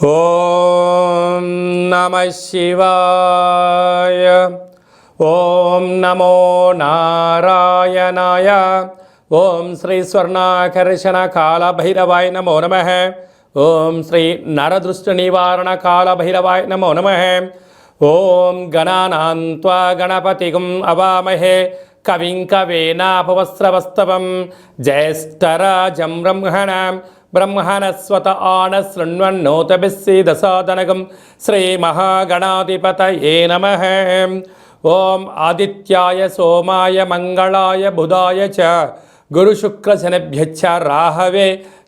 ఓం నమః శివాయ. ఓం నమో నారాయణాయ. ఓం శ్రీ స్వర్ణాకర్షణ కాళభైరవాయ నమో నమః. ఓం శ్రీ నరదృష్టి నివారణ కాళభైరవాయ నమో నమః. ఓం గణానాం త్వా గణపతిం అవామహే కవిం కవేనాపవస్రవస్తవం జ్యేష్ఠరాజం బ్రహ్మణస్వత ఆన శృణ్వన్నోతభిస్సీదసాదనగం శ్రీమహాగణాధిపతయే నమః. ఓం ఆదిత్యాయ సోమాయ మంగళాయ బుధాయ చ గురుశుక్రశనిభ్యశ్చ రాహవే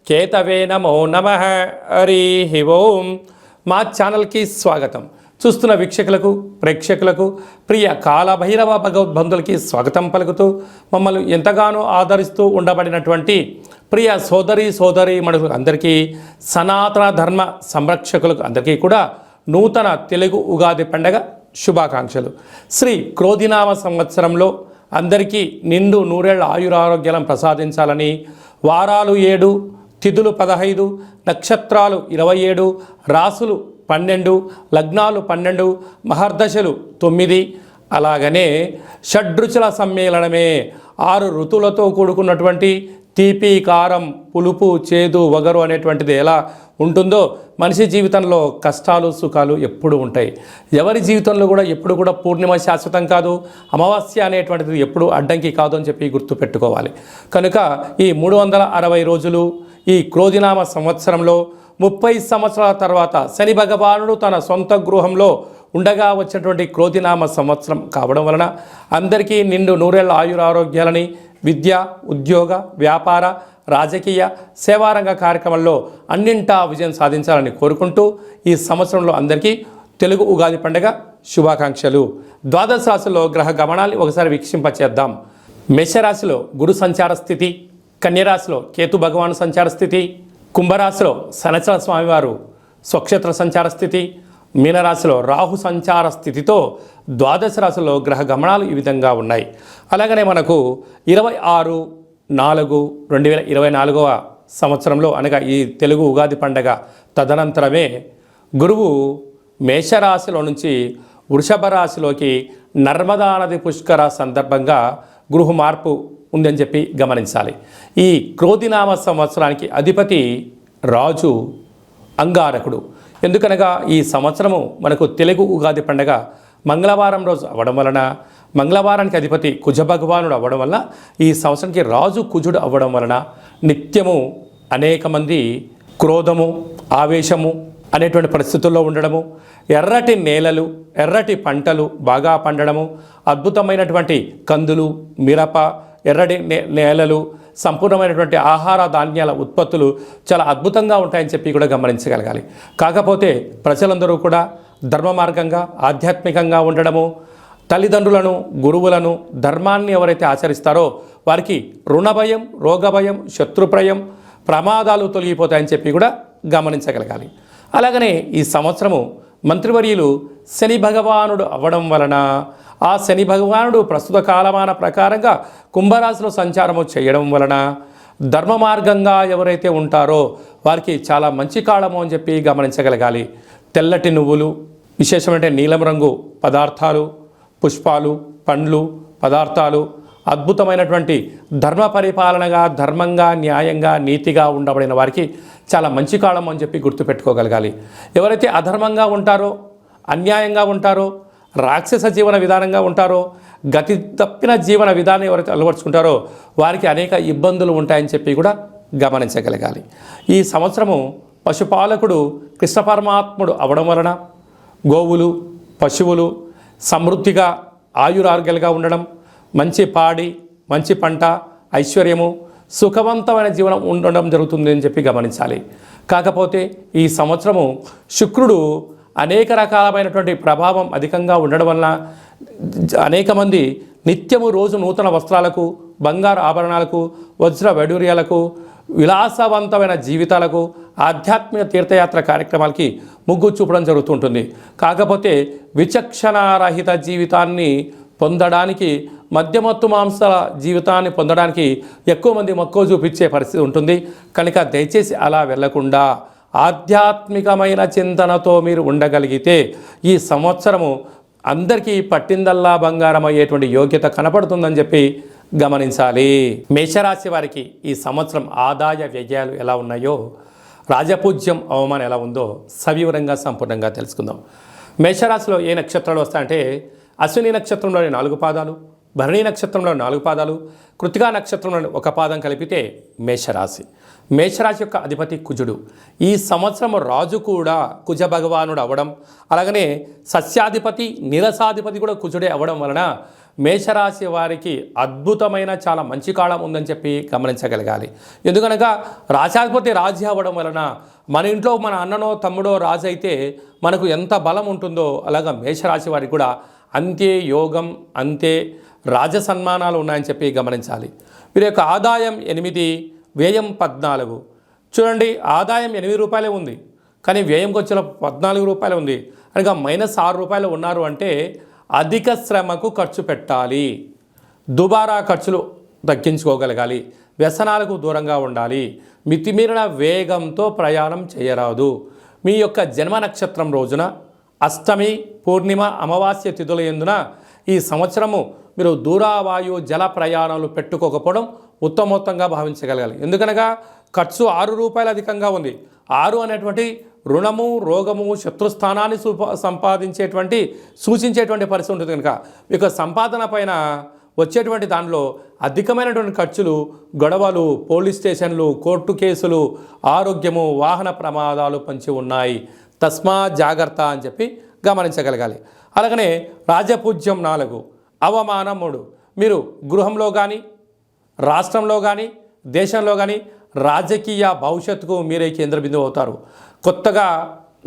కేతవే నమో నమః. హరి ఓం. మా ఛానల్కి స్వాగతం. చూస్తున్న వీక్షకులకు ప్రేక్షకులకు ప్రియ కాళభైరవ భగవద్బంధులకి స్వాగతం పలుకుతూ మమ్మల్ని ఎంతగానో ఆదరిస్తూ ఉండబడినటువంటి ప్రియ సోదరి మనులకు అందరికీ, సనాతన ధర్మ సంరక్షకులకు అందరికీ కూడా నూతన తెలుగు ఉగాది పండగ శుభాకాంక్షలు. శ్రీ క్రోధినామ సంవత్సరంలో అందరికీ నిండు నూరేళ్ల ఆయురారోగ్యాలను ప్రసాదించాలని, వారాలు 7, తిథులు 15, నక్షత్రాలు 27, రాసులు 12, లగ్నాలు 12, మహర్దశలు 9, అలాగనే షడ్రుచుల సమ్మేళనమే 6 ఋతువులతో కూడుకున్నటువంటి తీపి, కారం, పులుపు, చేదు, వగరు అనేటువంటిది ఎలా ఉంటుందో మనిషి జీవితంలో కష్టాలు సుఖాలు ఎప్పుడు ఉంటాయి. ఎవరి జీవితంలో కూడా ఎప్పుడు కూడా పూర్ణిమ శాశ్వతం కాదు, అమావాస్య అనేటువంటిది ఎప్పుడు అడ్డంకి కాదు అని చెప్పి గుర్తుపెట్టుకోవాలి. కనుక ఈ 360 రోజులు ఈ క్రోధినామ సంవత్సరంలో 30 సంవత్సరాల తర్వాత శని భగవానుడు తన సొంత గృహంలో ఉండగా వచ్చినటువంటి క్రోధినామ సంవత్సరం కావడం వలన అందరికీ నిండు నూరేళ్ల ఆయురారోగ్యాలని, విద్య, ఉద్యోగ, వ్యాపార, రాజకీయ, సేవారంగ కార్యక్రమాల్లో అన్నింటా విజయం సాధించాలని కోరుకుంటూ ఈ సంవత్సరంలో అందరికీ తెలుగు ఉగాది పండుగ శుభాకాంక్షలు. ద్వాదశ రాశిలో గ్రహ గమనాన్ని ఒకసారి వీక్షింపచేద్దాం. మేషరాశిలో గురు సంచార స్థితి, కన్యరాశిలో కేతు భగవాను సంచార స్థితి, కుంభరాశిలో శనిచర స్వామివారు స్వక్షేత్ర సంచార స్థితి, మీనరాశిలో రాహు సంచార స్థితితో ద్వాదశ రాశిలో గ్రహ గమనాలు ఈ విధంగా ఉన్నాయి. అలాగనే మనకు 26/4/2024 సంవత్సరంలో అనగా ఈ తెలుగు ఉగాది పండగ తదనంతరమే గురువు మేషరాశిలో నుంచి వృషభ రాశిలోకి నర్మదా నది పుష్కర సందర్భంగా గృహ మార్పు ఉందని చెప్పి గమనించాలి. ఈ క్రోధినామ సంవత్సరానికి అధిపతి రాజు అంగారకుడు. ఎందుకనగా ఈ సంవత్సరము మనకు తెలుగు ఉగాది పండగ మంగళవారం రోజు అవ్వడం వలన, మంగళవారానికి అధిపతి కుజ భగవానుడు అవ్వడం వలన, ఈ సంవత్సరానికి రాజు కుజుడు అవ్వడం వలన నిత్యము అనేక మంది క్రోధము, ఆవేశము అనేటువంటి పరిస్థితుల్లో ఉండడము, ఎర్రటి నేలలు, ఎర్రటి పంటలు బాగా పండడము, అద్భుతమైనటువంటి కందులు, మిరప, ఎర్రటి నేలలు, సంపూర్ణమైనటువంటి ఆహార ధాన్యాల ఉత్పత్తులు చాలా అద్భుతంగా ఉంటాయని చెప్పి కూడా గమనించగలగాలి. కాకపోతే ప్రజలందరూ కూడా ధర్మ మార్గంగా, ఆధ్యాత్మికంగా ఉండడము, తల్లిదండ్రులను, గురువులను, ధర్మాన్ని ఎవరైతే ఆచరిస్తారో వారికి రుణభయం, రోగభయం, శత్రుప్రయం, ప్రమాదాలు తొలగిపోతాయని చెప్పి కూడా గమనించగలగాలి. అలాగనే ఈ సంవత్సరము మంత్రివర్యులు శని భగవానుడు అవ్వడం వలన, ఆ శని భగవానుడు ప్రస్తుత కాలమాన ప్రకారంగా కుంభరాశిలో సంచారము చేయడం వలన ధర్మ మార్గంగా ఎవరైతే ఉంటారో వారికి చాలా మంచి కాలము అని చెప్పి గమనించగలగాలి. తెల్లటి నువ్వులు, విశేషమైన నీలం రంగు పదార్థాలు, పుష్పాలు, పండ్లు, పదార్థాలు, అద్భుతమైనటువంటి ధర్మ పరిపాలనగా, ధర్మంగా, న్యాయంగా, నీతిగా ఉండబడిన వారికి చాలా మంచి కాలం అని చెప్పి గుర్తుపెట్టుకోగలగాలి. ఎవరైతే అధర్మంగా ఉంటారో, అన్యాయంగా ఉంటారో, రాక్షస జీవన విధానంగా ఉంటారో, గతి తప్పిన జీవన విధానం ఎవరైతే అలవర్చుకుంటారో వారికి అనేక ఇబ్బందులు ఉంటాయని చెప్పి కూడా గమనించగలగాలి. ఈ సంవత్సరము పశుపాలకుడు కృష్ణ పరమాత్ముడు అవడం వలన గోవులు, పశువులు సమృద్ధిగా ఆయురారోగ్యాలుగా ఉండడం, మంచి పాడి, మంచి పంట, ఐశ్వర్యము, సుఖవంతమైన జీవనం ఉండడం జరుగుతుంది అని చెప్పి గమనించాలి. కాకపోతే ఈ సంవత్సరము శుక్రుడు అనేక రకాలమైనటువంటి ప్రభావం అధికంగా ఉండడం వలన అనేక మంది నిత్యము రోజు నూతన వస్త్రాలకు, బంగారు ఆభరణాలకు, వజ్ర వైడూర్యాలకు, విలాసవంతమైన జీవితాలకు, ఆధ్యాత్మిక తీర్థయాత్ర కార్యక్రమాలకి మొగ్గు చూపడం జరుగుతుంటుంది. కాకపోతే విచక్షణారహిత జీవితాన్ని పొందడానికి, మద్యమత్తు మాంసాల జీవితాన్ని పొందడానికి ఎక్కువ మంది మక్కువ చూపించే పరిస్థితి ఉంటుంది. కనుక దయచేసి అలా వెళ్లకుండా ఆధ్యాత్మికమైన చింతనతో మీరు ఉండగలిగితే ఈ సంవత్సరము అందరికీ పట్టిందల్లా బంగారం అయ్యేటువంటి యోగ్యత కనపడుతుందని చెప్పి గమనించాలి. మేషరాశి వారికి ఈ సంవత్సరం ఆదాయ వ్యయాలు ఎలా ఉన్నాయో, రాజపూజ్యం అవమానం ఎలా ఉందో సవివరంగా సంపూర్ణంగా తెలుసుకుందాం. మేషరాశిలో ఏ నక్షత్రాలు వస్తాయంటే అశ్విని నక్షత్రంలోని 4 పాదాలు, భరణి నక్షత్రంలో 4 పాదాలు, కృతికా నక్షత్రంలోని 1 పాదం కలిపితే మేషరాశి. మేషరాశి యొక్క అధిపతి కుజుడు. ఈ సంవత్సరం రాజు కూడా కుజ భగవానుడు అవ్వడం, అలాగనే సస్యాధిపతి నీరసాధిపతి కూడా కుజుడే అవ్వడం వలన మేషరాశి వారికి అద్భుతమైన చాలా మంచి కాలం ఉందని చెప్పి గమనించగలగాలి. ఎందుకనగా రాశాధిపతి రాజు అవ్వడం వలన మన ఇంట్లో మన అన్ననో తమ్ముడో రాజు అయితే మనకు ఎంత బలం ఉంటుందో అలాగా మేషరాశి వారికి కూడా అంతే యోగం, అంతే రాజ సన్మానాలు ఉన్నాయని చెప్పి గమనించాలి. వీరి యొక్క ఆదాయం 8, వ్యయం 14. చూడండి, ఆదాయం 8 రూపాయలే ఉంది, కానీ వ్యయంకి వచ్చిన 14 రూపాయలు ఉంది. అనగా -6 ఉన్నారు అంటే అధిక శ్రమకు ఖర్చు పెట్టాలి, దుబారా ఖర్చులు తగ్గించుకోగలగాలి, వ్యసనాలకు దూరంగా ఉండాలి, మితిమీరిన వేగంతో ప్రయాణం చేయరాదు. మీ యొక్క జన్మ నక్షత్రం రోజున అష్టమి, పూర్ణిమ, అమావాస్య తిథుల యందున ఈ సంవత్సరము మీరు దూరావాయు జల ప్రయాణాలు పెట్టుకోకపోవడం ఉత్తమోత్తంగా భావించగలగాలి. ఎందుకనగా ఖర్చు 6 రూపాయలు అధికంగా ఉంది. 6 అనేటువంటి రుణము, రోగము, శత్రుస్థానాన్ని సంపాదించేటువంటి సూచించేటువంటి పరిస్థితి ఉంటుంది. కనుక మీకు సంపాదన పైన వచ్చేటువంటి దానిలో అధికమైనటువంటి ఖర్చులు, గొడవలు, పోలీస్ స్టేషన్లు, కోర్టు కేసులు, ఆరోగ్యము, వాహన ప్రమాదాలు పొంచి ఉన్నాయి. తస్మా జాగ్రత్త అని చెప్పి గమనించగలగాలి. అలాగనే రాజపూజ్యం 4, అవమానం 3. మీరు గృహంలో కానీ, రాష్ట్రంలో కానీ, దేశంలో కానీ రాజకీయ భవిష్యత్తుకు మీరే కేంద్ర బిందువు అవుతారు. కొత్తగా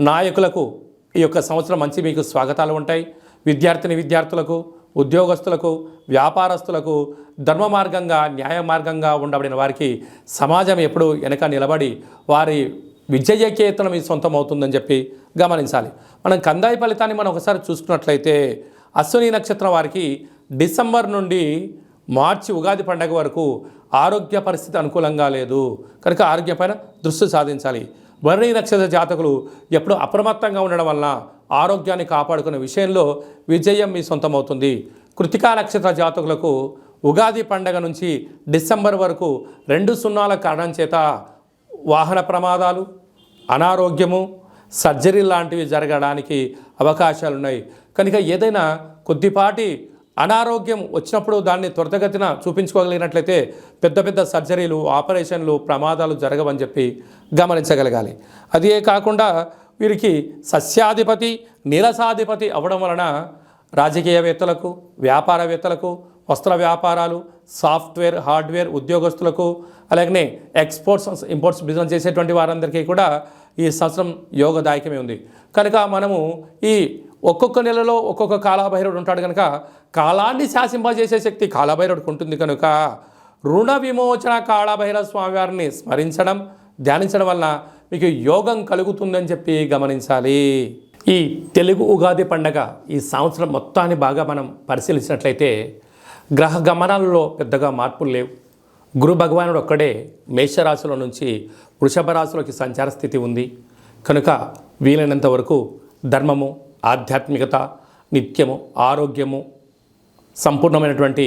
నాయకులకు ఈ యొక్క సంవత్సరం మంచి మీకు స్వాగతాలు ఉంటాయి. విద్యార్థులకు, ఉద్యోగస్తులకు, వ్యాపారస్తులకు ధర్మ మార్గంగా, న్యాయ మార్గంగా ఉండబడిన వారికి సమాజం ఎప్పుడు వెనక నిలబడి వారి విజయకేతనం మీ సొంతం అవుతుందని చెప్పి గమనించాలి. మనం కందాయి ఫలితాన్ని మనం ఒకసారి చూసుకున్నట్లయితే అశ్విని నక్షత్రం వారికి డిసెంబర్ నుండి మార్చి ఉగాది పండగ వరకు ఆరోగ్య పరిస్థితి అనుకూలంగా లేదు కనుక ఆరోగ్యంపైన దృష్టి సాధించాలి. భరణి నక్షత్ర జాతకులు ఎప్పుడు అప్రమత్తంగా ఉండడం వలన ఆరోగ్యాన్ని కాపాడుకునే విషయంలో విజయం మీ సొంతమవుతుంది. కృతికా నక్షత్ర జాతకులకు ఉగాది పండగ నుంచి డిసెంబర్ వరకు 2 సున్నాల కారణం చేత వాహన ప్రమాదాలు, అనారోగ్యము, సర్జరీ లాంటివి జరగడానికి అవకాశాలున్నాయి. కనుక ఏదైనా కొద్దిపాటి అనారోగ్యం వచ్చినప్పుడు దాన్ని త్వరితగతిన చూపించుకోగలిగినట్లయితే పెద్ద పెద్ద సర్జరీలు, ఆపరేషన్లు, ప్రమాదాలు జరగవని చెప్పి గమనించగలగాలి. అదే కాకుండా వీరికి సస్యాధిపతి నీరసాధిపతి అవ్వడం వలన రాజకీయవేత్తలకు, వ్యాపారవేత్తలకు, వస్త్ర వ్యాపారాలు, సాఫ్ట్వేర్, హార్డ్వేర్ ఉద్యోగస్తులకు, అలాగనే ఎక్స్పోర్ట్స్, ఇంపోర్ట్స్ బిజినెస్ చేసేటువంటి వారందరికీ కూడా ఈ సంవత్సరం యోగదాయకమే ఉంది. కనుక మనము ఈ ఒక్కొక్క నెలలో ఒక్కొక్క కాలభైరవుడు ఉంటాడు కనుక కాలాన్ని శాసింపజేసే శక్తి కాలభైరవుడికి ఉంటుంది. కనుక రుణ విమోచన కాళభైరవ స్వామివారిని స్మరించడం, ధ్యానించడం వలన మీకు యోగం కలుగుతుందని చెప్పి గమనించాలి. ఈ తెలుగు ఉగాది పండగ ఈ సంవత్సరం మొత్తాన్ని బాగా మనం పరిశీలించినట్లయితే గ్రహ గమనాలలో పెద్దగా మార్పులు లేవు. గురు భగవానుడు ఒక్కడే మేషరాశిలో నుంచి వృషభ రాశిలోకి సంచార స్థితి ఉంది. కనుక వీలైనంత వరకు ధర్మము, ఆధ్యాత్మికత, నిత్యము, ఆరోగ్యము, సంపూర్ణమైనటువంటి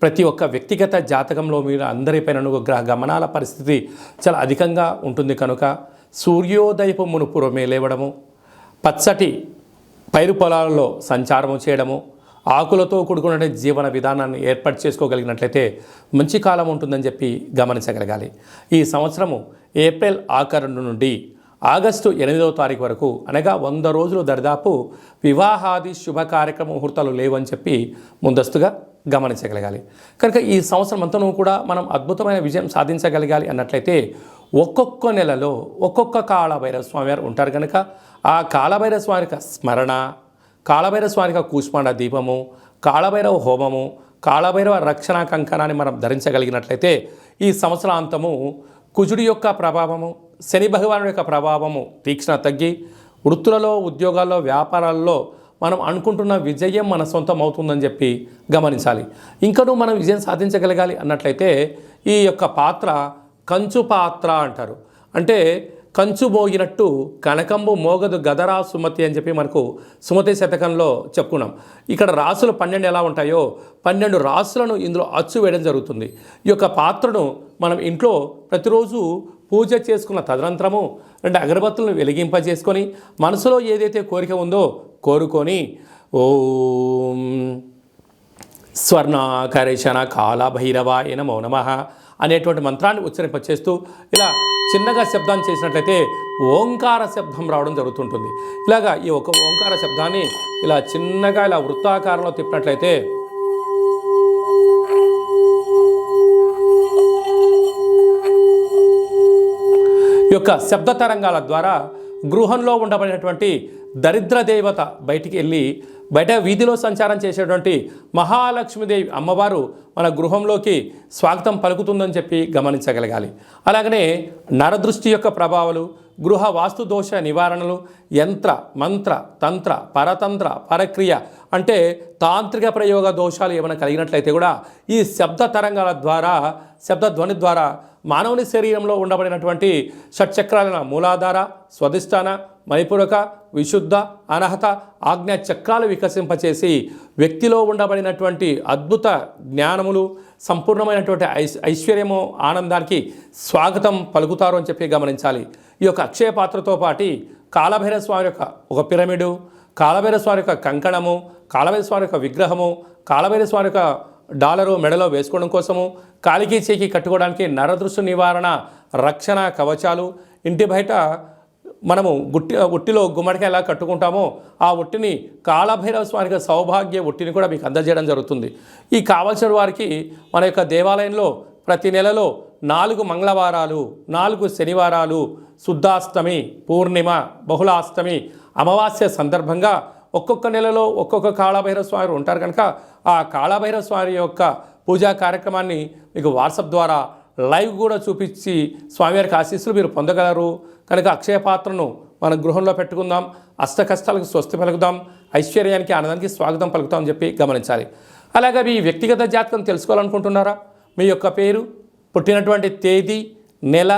ప్రతి ఒక్క వ్యక్తిగత జాతకంలో మీరు అందరిపైన గ్రహ గమనాల పరిస్థితి చాలా అధికంగా ఉంటుంది. కనుక సూర్యోదయపు మునుపురమే లేవడము, పచ్చటి పైరు పొలాలలో సంచారము చేయడము, ఆకులతో కూడుకున్న జీవన విధానాన్ని ఏర్పాటు చేసుకోగలిగినట్లయితే మంచి కాలం ఉంటుందని చెప్పి గమనించగలగాలి. ఈ సంవత్సరము ఏప్రిల్ ఆఖరు నుండి ఆగస్టు 8వ తారీఖు వరకు అనగా 100 రోజులు దరిదాపు వివాహాది శుభ కార్యక్రమ ముహూర్తాలు లేవని చెప్పి ముందస్తుగా గమనించగలగాలి. కనుక ఈ సంవత్సరం అంతనూ కూడా మనం అద్భుతమైన విజయం సాధించగలగాలి అన్నట్లయితే ఒక్కొక్క నెలలో ఒక్కొక్క కాళభైరవ స్వామి వారు ఉంటారు. కనుక ఆ కాళభైరవ స్వామి స్మరణ, కాళభైరవ స్వామి కూష్మాండ దీపము, కాళభైరవ హోమము, కాళభైరవ రక్షణ కంకణాన్ని మనం ధరించగలిగినట్లయితే ఈ సంవత్సరాంతము కుజుడి యొక్క ప్రభావము, శని భగవానుడి యొక్క ప్రభావము తీక్షణ తగ్గి వృత్తులలో, ఉద్యోగాల్లో, వ్యాపారాల్లో మనం అనుకుంటున్న విజయం మన సొంతం అవుతుందని చెప్పి గమనించాలి. ఇంకనూ మనం విజయం సాధించగలగాలి అన్నట్లయితే ఈ యొక్క పాత్ర కంచు పాత్ర అంటారు. అంటే కంచు మోగినట్టు కనకంబు మోగదు గదరా సుమతి అని చెప్పి మనకు సుమతి శతకంలో చెప్పుకున్నాం. ఇక్కడ రాసులు 12 ఎలా ఉంటాయో 12 రాసులను ఇందులో అచ్చు వేయడం జరుగుతుంది. ఈ యొక్క పాత్రను మనం ఇంట్లో ప్రతిరోజు పూజ చేసుకున్న తదనంతరము 2 అగరబత్తులను వెలిగింపజేసుకొని మనసులో ఏదైతే కోరిక ఉందో కోరుకొని ఓం స్వర్ణాకరేషణ కాళభైరవాయ నమో నమః అనేటువంటి మంత్రాన్ని ఉచ్చరింపచేస్తూ ఇలా చిన్నగా శబ్దం చేసినట్లయితే ఓంకార శబ్దం రావడం జరుగుతుంటుంది. ఇలాగా ఈ ఒక ఓంకార శబ్దాన్ని ఇలా చిన్నగా ఇలా వృత్తాకారంలో తిప్పినట్లయితే ఈ యొక్క శబ్ద తరంగాల ద్వారా గృహంలో ఉండబడినటువంటి దరిద్ర దేవత బయటికి వెళ్ళి బయట వీధిలో సంచారం చేసేటువంటి మహాలక్ష్మీదేవి అమ్మవారు మన గృహంలోకి స్వాగతం పలుకుతుందని చెప్పి గమనించగలగాలి. అలాగనే నరదృష్టి యొక్క ప్రభావాలు, గృహ వాస్తు దోష నివారణలు, యంత్ర మంత్ర తంత్ర పరతంత్ర పరక్రియ అంటే తాంత్రిక ప్రయోగ దోషాలు ఏమైనా కలిగినట్లయితే కూడా ఈ శబ్ద తరంగాల ద్వారా శబ్ద ధ్వని ద్వారా మానవుని శరీరంలో ఉండబడినటువంటి షట్చక్రాలైన మూలాధార, స్వధిష్టాన, మణిపూరక, విశుద్ధ, అనహత, ఆజ్ఞా చక్రాలు వికసింపచేసి వ్యక్తిలో ఉండబడినటువంటి అద్భుత జ్ఞానములు, సంపూర్ణమైనటువంటి ఐశ్వర్యము, ఆనందానికి స్వాగతం పలుకుతారు అని చెప్పి గమనించాలి. ఈ యొక్క అక్షయ పాత్రతో పాటు కాళభైరవ స్వామి యొక్క ఒక పిరమిడు, కాళభైరవ స్వామి యొక్క కంకణము, కాళభైరవ స్వామి యొక్క విగ్రహము, కాళభైరవ స్వామి యొక్క డాలరు మెడలో వేసుకోవడం కోసము, కాలికి చేకి కట్టుకోవడానికి నరదృష్టి నివారణ రక్షణ కవచాలు, ఇంటి బయట మనము ఉట్టిలో గుమ్మడికాయ ఎలా కట్టుకుంటామో ఆ ఉట్టిని కాళభైరవ స్వామికి సౌభాగ్య ఉట్టిని కూడా మీకు అందజేయడం జరుగుతుంది. ఈ కావలసిన వారికి మన యొక్క దేవాలయంలో ప్రతి నెలలో 4 మంగళవారాలు, 4 శనివారాలు, శుద్ధాష్టమి, పూర్ణిమ, బహుళాష్టమి, అమావాస్య సందర్భంగా ఒక్కొక్క నెలలో ఒక్కొక్క కాళభైరవ స్వామి ఉంటారు కనుక ఆ కాళభైరవ స్వామి యొక్క పూజా కార్యక్రమాన్ని మీకు వాట్సాప్ ద్వారా లైవ్ కూడా చూపించి స్వామివారికి ఆశీస్సులు మీరు పొందగలరు. కనుక అక్షయ పాత్రను మన గృహంలో పెట్టుకుందాం, అష్ట కష్టాలకు స్వస్తి పలుకుదాం, ఐశ్వర్యానికి ఆనందానికి స్వాగతం పలుకుతాం అని చెప్పి గమనించాలి. అలాగే మీ వ్యక్తిగత జాతకం తెలుసుకోవాలనుకుంటున్నారా? మీ యొక్క పేరు, పుట్టినటువంటి తేదీ, నెల,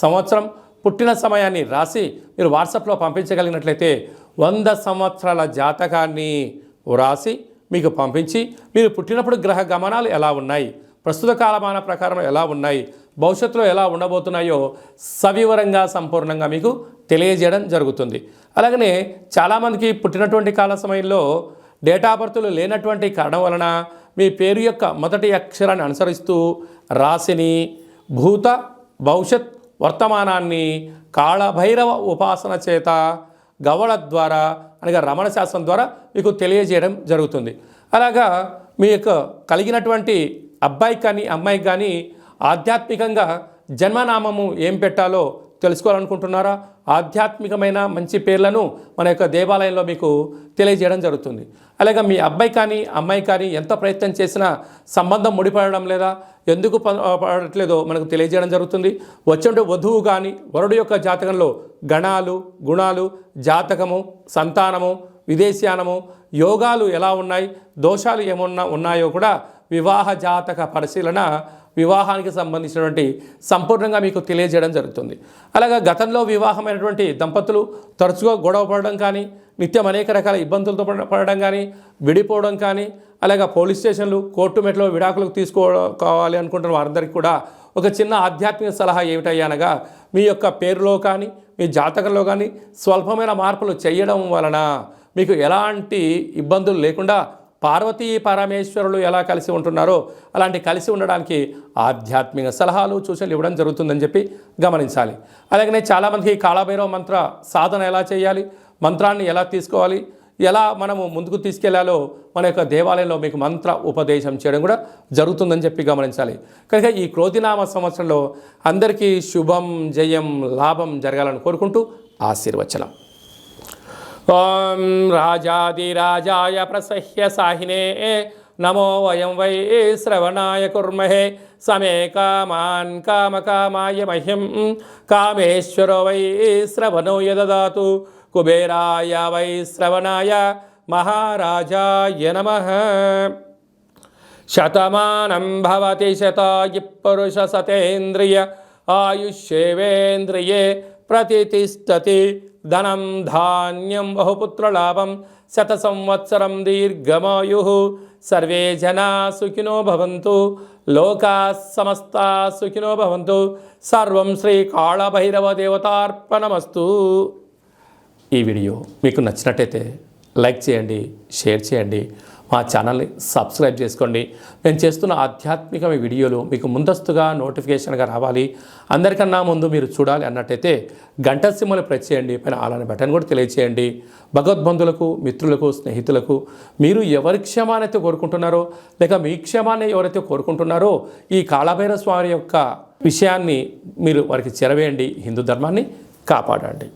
సంవత్సరం, పుట్టిన సమయాన్ని రాసి మీరు వాట్సాప్లో పంపించగలిగినట్లయితే 100 సంవత్సరాల జాతకాన్ని వ్రాసి మీకు పంపించి మీరు పుట్టినప్పుడు గ్రహ గమనాలు ఎలా ఉన్నాయి, ప్రస్తుత కాలమాన ప్రకారం ఎలా ఉన్నాయి, భవిష్యత్తులో ఎలా ఉండబోతున్నాయో సవివరంగా సంపూర్ణంగా మీకు తెలియజేయడం జరుగుతుంది. అలాగనే చాలామందికి పుట్టినటువంటి కాల సమయంలో డేటా బర్త్లు లేనటువంటి కారణం వలన మీ పేరు యొక్క మొదటి అక్షరాన్ని అనుసరిస్తూ రాశిని, భూత భవిష్యత్ వర్తమానాన్ని కాళభైరవ ఉపాసన చేత గవళ ద్వారా అనగా రమణ శాస్త్రం ద్వారా మీకు తెలియజేయడం జరుగుతుంది. అలాగా మీ యొక్క కలిగినటువంటి అబ్బాయికి కానీ అమ్మాయికి కానీ ఆధ్యాత్మికంగా జన్మనామము ఏం పెట్టాలో తెలుసుకోవాలనుకుంటున్నారా? ఆధ్యాత్మికమైన మంచి పేర్లను మన యొక్క దేవాలయంలో మీకు తెలియజేయడం జరుగుతుంది. అలాగే మీ అబ్బాయి కానీ అమ్మాయి కానీ ఎంత ప్రయత్నం చేసినా సంబంధం ముడిపడడం లేదా, ఎందుకు పడట్లేదో మనకు తెలియజేయడం జరుగుతుంది. వచ్చే వధువు కానీ వరుడు యొక్క జాతకంలో గణాలు, గుణాలు, జాతకము, సంతానము, విదేశీయానము, యోగాలు ఎలా ఉన్నాయి, దోషాలు ఏమన్నా ఉన్నాయో కూడా వివాహ జాతక పరిశీలన వివాహానికి సంబంధించినటువంటి సంపూర్ణంగా మీకు తెలియజేయడం జరుగుతుంది. అలాగే గతంలో వివాహమైనటువంటి దంపతులు తరచుగా గొడవ పడడం కానీ, నిత్యం అనేక రకాల ఇబ్బందులతో పడడం కానీ, విడిపోవడం కానీ, అలాగే పోలీస్ స్టేషన్లు, కోర్టు మెట్లో విడాకులకు తీసుకోవాలి అనుకుంటున్న వారందరికీ కూడా ఒక చిన్న ఆధ్యాత్మిక సలహా ఏమిటయ్యా అనగా మీ యొక్క పేరులో కానీ మీ జాతకంలో కానీ స్వల్పమైన మార్పులు చేయడం వలన మీకు ఎలాంటి ఇబ్బందులు లేకుండా పార్వతీ పరమేశ్వరులు ఎలా కలిసి ఉంటున్నారో అలాంటి కలిసి ఉండడానికి ఆధ్యాత్మిక సలహాలు సూచనలు ఇవ్వడం జరుగుతుందని చెప్పి గమనించాలి. అలాగనే చాలామందికి కాళభైరవ మంత్ర సాధన ఎలా చేయాలి, మంత్రాన్ని ఎలా తీసుకోవాలి, ఎలా మనము ముందుకు తీసుకెళ్లాలో మన యొక్క దేవాలయంలో మీకు మంత్ర ఉపదేశం చేయడం కూడా జరుగుతుందని చెప్పి గమనించాలి. కనుక ఈ క్రోధినామ సంవత్సరంలో అందరికీ శుభం, జయం, లాభం జరగాలని కోరుకుంటూ ఆశీర్వచనం. ఓం రాజాదిరాజాయ ప్రసహ్య సాహినే నమో వయం వై శ్రవణాయ కుర్మహే సమే కామాన్ కామకామాయ మహ్యం కామేశ్వరో వై శ్రవణో యదదాతు కుబేరాయ వై శ్రవణాయ మహారాజాయ నమః. శతమానం భవతి శతాయు పురుష సతేంద్రియ ఆయుష్యేవేంద్రియే ప్రతిష్టతి ధనం ధాన్యం బహుపుత్రలాభం శత సంవత్సరం దీర్ఘమాయు సర్వే జనా సుఖినో భవంతు లోకా సమస్తా సుఖినో భవంతు సర్వం శ్రీ కాళభైరవ దేవతార్పణమస్తు. ఈ వీడియో మీకు నచ్చినట్టయితే లైక్ చేయండి, షేర్ చేయండి, మా ఛానల్ని సబ్స్క్రైబ్ చేసుకోండి. నేను చేస్తున్న ఆధ్యాత్మిక వీడియోలు మీకు ముందస్తుగా నోటిఫికేషన్గా రావాలి, అందరికన్నా ముందు మీరు చూడాలి అన్నట్టయితే గంట సింబల్ ప్రెస్ చేయండి, పైన అలానే బటన్ కూడా తెలియచేయండి. భగవద్బంధులకు, మిత్రులకు, స్నేహితులకు మీరు ఎవరి క్షేమానైతే కోరుకుంటున్నారో లేక మీ క్షేమాన్ని ఎవరైతే కోరుకుంటున్నారో ఈ కాళభైరవ స్వామి యొక్క విషయాన్ని మీరు వారికి చేరవేయండి. హిందూ ధర్మాన్ని కాపాడండి.